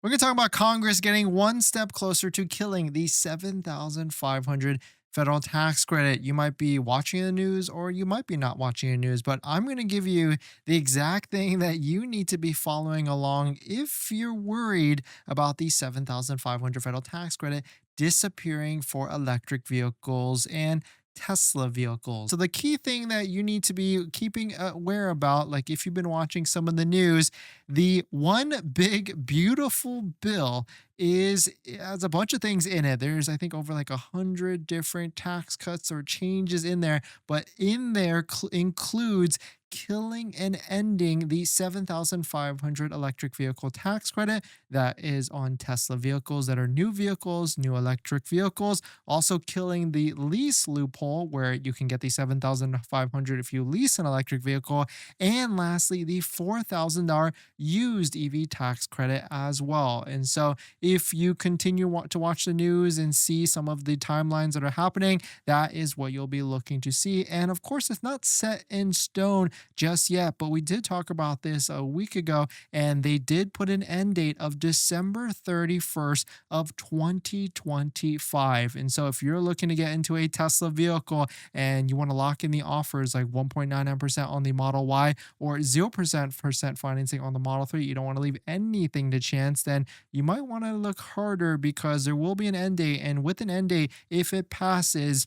We're going to talk about Congress getting one step closer to killing the 7,500 federal tax credit. You might be watching the news or you might be not watching the news, but I'm going to give you the exact thing that you need to be following along if you're worried about the 7,500 federal tax credit disappearing for electric vehicles and Tesla vehicles. So the key thing that you need to be keeping aware about, like if you've been watching some of the news, the one big beautiful bill is it has a bunch of things in it. There's I think over like 100 different tax cuts or changes in there, but in there includes killing and ending the 7,500 electric vehicle tax credit that is on Tesla vehicles that are new vehicles, new electric vehicles, also killing the lease loophole where you can get the 7,500 if you lease an electric vehicle, and lastly the $4,000 used EV tax credit as well. And so if you continue to watch the news and see some of the timelines that are happening, that is what you'll be looking to see. And of course, it's not set in stone just yet, but we did talk about this a week ago, and they did put an end date of December 31st of 2025. And so if you're looking to get into a Tesla vehicle and you want to lock in the offers like 1.99% on the Model Y or 0% financing on the Model 3, you don't want to leave anything to chance, then you might want to look harder because there will be an end date. And with an end date, if it passes,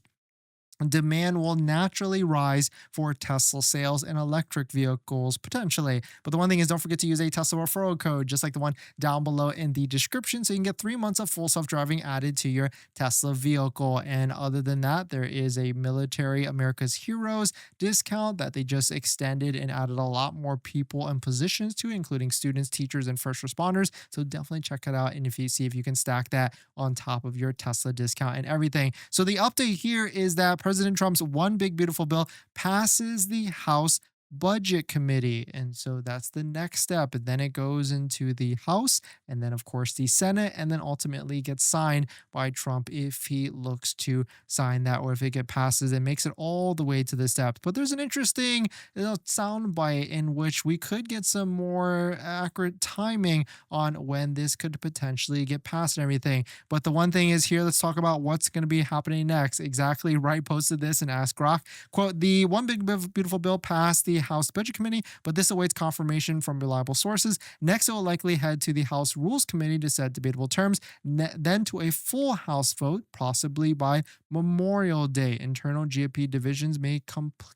demand will naturally rise for Tesla sales and electric vehicles potentially. But the one thing is, don't forget to use a Tesla referral code, just like the one down below in the description, so you can get 3 months of full self-driving added to your Tesla vehicle. And other than that, there is a Military America's Heroes discount that they just extended and added a lot more people and positions to, including students, teachers, and first responders. So definitely check it out, and if you see if you can stack that on top of your Tesla discount and everything. So the update here is that President Trump's one big beautiful bill passes the House Budget Committee. And so that's the next step. And then it goes into the House and then, of course, the Senate, and then ultimately gets signed by Trump if he looks to sign that, or if it passes and makes it all the way to the steps. But there's an interesting soundbite in which we could get some more accurate timing on when this could potentially get passed and everything. But the one thing is here, let's talk about what's going to be happening next. Exactly right posted this and Ask Rock. Quote, the one big beautiful bill passed the House Budget Committee, but this awaits confirmation from reliable sources. Next, it will likely head to the House Rules Committee to set debatable terms, then to a full House vote, possibly by Memorial Day. Internal GOP divisions may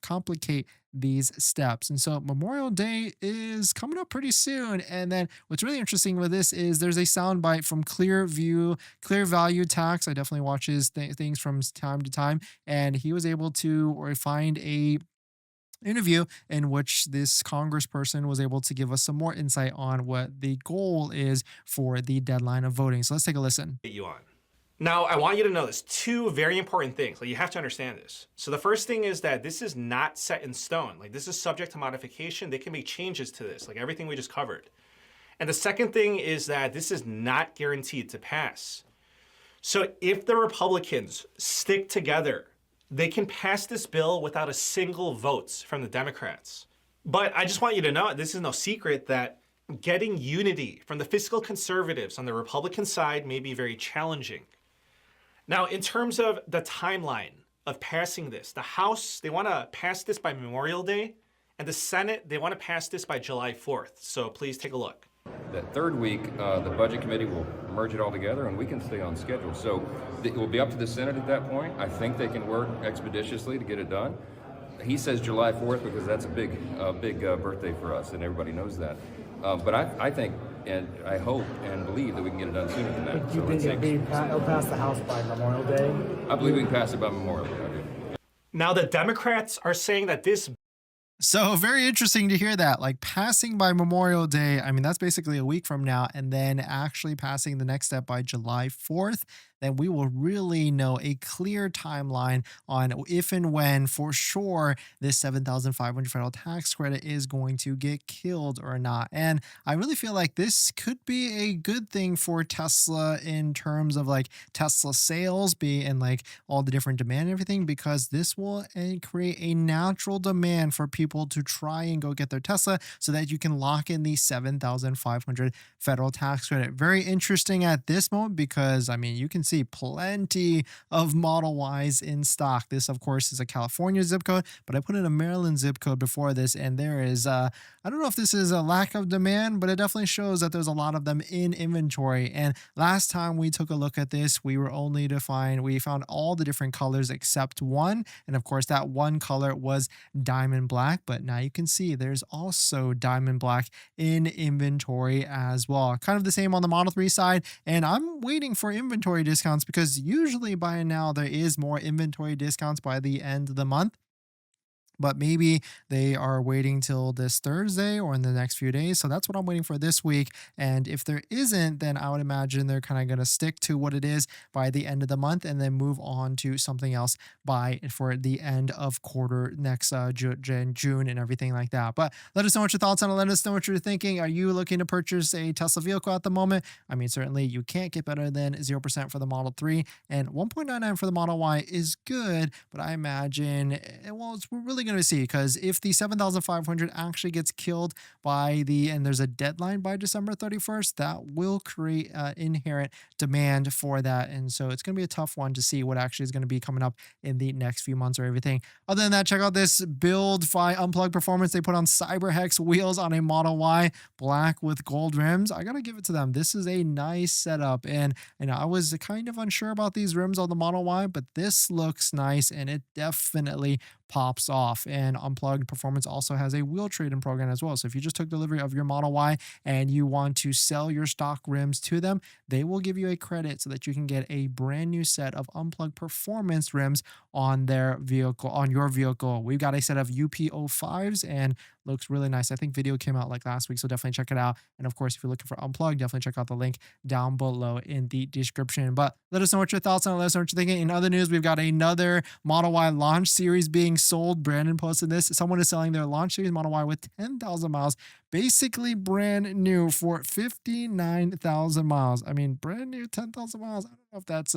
complicate these steps. And so Memorial Day is coming up pretty soon. And then what's really interesting with this is there's a soundbite from Clear Value Tax. I definitely watch his things from time to time. And he was able to find a interview in which this congressperson was able to give us some more insight on what the goal is for the deadline of voting. So let's take a listen. You on. Now, I want you to know this, two very important things. Like, you have to understand this. So the first thing is that this is not set in stone. Like, this is subject to modification. They can make changes to this, like everything we just covered. And the second thing is that this is not guaranteed to pass. So if the Republicans stick together, they can pass this bill without a single vote from the Democrats. But I just want you to know, this is no secret that getting unity from the fiscal conservatives on the Republican side may be very challenging. Now, in terms of the timeline of passing this, the House, they want to pass this by Memorial Day, and the Senate, they want to pass this by July 4th. So please take a look. That third week, the Budget Committee will merge it all together and we can stay on schedule. So it will be up to the Senate at that point. I think they can work expeditiously to get it done. He says July 4th because that's a big birthday for us, and everybody knows that. But I think, and I hope and believe that we can get it done sooner than that. Do you think it'll pass the House by Memorial Day? I believe we can pass it by Memorial Day. I do. Now, the Democrats are saying that this So very interesting to hear that, like passing by Memorial Day. I mean, that's basically a week from now, and then actually passing the next step by July 4th. Then we will really know a clear timeline on if and when, for sure, this 7,500 federal tax credit is going to get killed or not. And I really feel like this could be a good thing for Tesla in terms of like Tesla sales and like all the different demand and everything, because this will create a natural demand for people people to try and go get their Tesla so that you can lock in the 7,500 federal tax credit. Very interesting at this moment because, I mean, you can see plenty of Model Ys in stock. This, of course, is a California zip code, but I put in a Maryland zip code before this, and there is, I don't know if this is a lack of demand, but it definitely shows that there's a lot of them in inventory. And last time we took a look at this, we found all the different colors except one. And of course, that one color was diamond black, but now you can see there's also diamond black in inventory as well. Kind of the same on the Model 3 side. And I'm waiting for inventory discounts because usually by now there is more inventory discounts by the end of the month. But maybe they are waiting till this Thursday or in the next few days. So that's what I'm waiting for this week. And if there isn't, then I would imagine they're kind of going to stick to what it is by the end of the month and then move on to something else for the end of quarter next June and everything like that. But let us know what your thoughts on it. Let us know what you're thinking. Are you looking to purchase a Tesla vehicle at the moment? I mean, certainly you can't get better than 0% for the Model 3, and 1.99 for the Model Y is good, but I imagine, well, we're really going to see, because if the 7,500 actually gets killed and there's a deadline by December 31st, that will create inherent demand for that. And so it's going to be a tough one to see what actually is going to be coming up in the next few months or everything. Other than that, check out this build by Unplugged Performance. They put on CyberHex wheels on a Model Y, black with gold rims. I got to give it to them. This is a nice setup. And I was kind of unsure about these rims on the Model Y, but this looks nice and it definitely pops off. And Unplugged Performance also has a wheel trade-in program as well. So if you just took delivery of your Model Y and you want to sell your stock rims to them, they will give you a credit so that you can get a brand new set of Unplugged Performance rims on your vehicle. We've got a set of UP05s and looks really nice. I think video came out like last week, so definitely check it out. And of course, if you're looking for Unplugged, definitely check out the link down below in the description. But let us know what your thoughts are. Let us know what you're thinking. In other news, we've got another Model Y launch series being sold. Brandon posted this. Someone is selling their launch series Model Y with 10,000 miles, basically brand new, for 59,000 miles. I mean, brand new, 10,000 miles. I don't know if that's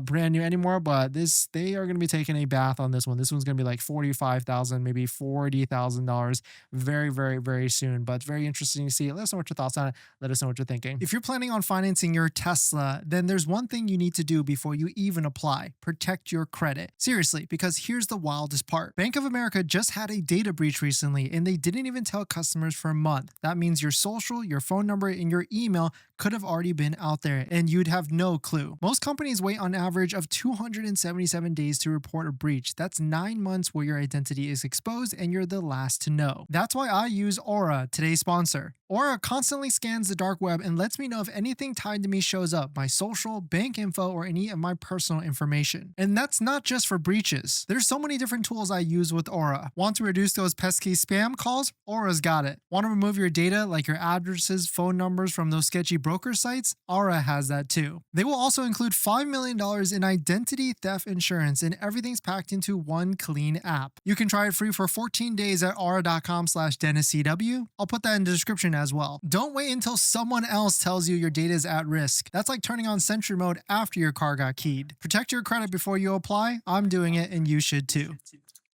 brand new anymore, but they are going to be taking a bath on this one. This one's going to be like $45,000, maybe $40,000 very, very, very soon. But very interesting to see. Let us know what your thoughts on it. Let us know what you're thinking. If you're planning on financing your Tesla, then there's one thing you need to do before you even apply: protect your credit. Seriously, because here's the wildest part. Bank of America just had a data breach recently, and they didn't even tell customers for a month. That means your social, your phone number, and your email could have already been out there, and you'd have no clue. Most companies wait on average of 277 days to report a breach. That's 9 months where your identity is exposed and you're the last to know. That's why I use Aura, today's sponsor. Aura constantly scans the dark web and lets me know if anything tied to me shows up: my social, bank info, or any of my personal information. And that's not just for breaches. There's so many different tools I use with Aura. Want to reduce those pesky spam calls? Aura's got it. Want to remove your data, like your addresses, phone numbers, from those sketchy broker sites? Aura has that too. They will also include $5 million in identity theft insurance, and everything's packed into one clean app. You can try it free for 14 days at aura.com/DennisCW. I'll put that in the description as well. Don't wait until someone else tells you your data is at risk. That's like turning on Sentry mode after your car got keyed. Protect your credit before you apply. I'm doing it, and you should too.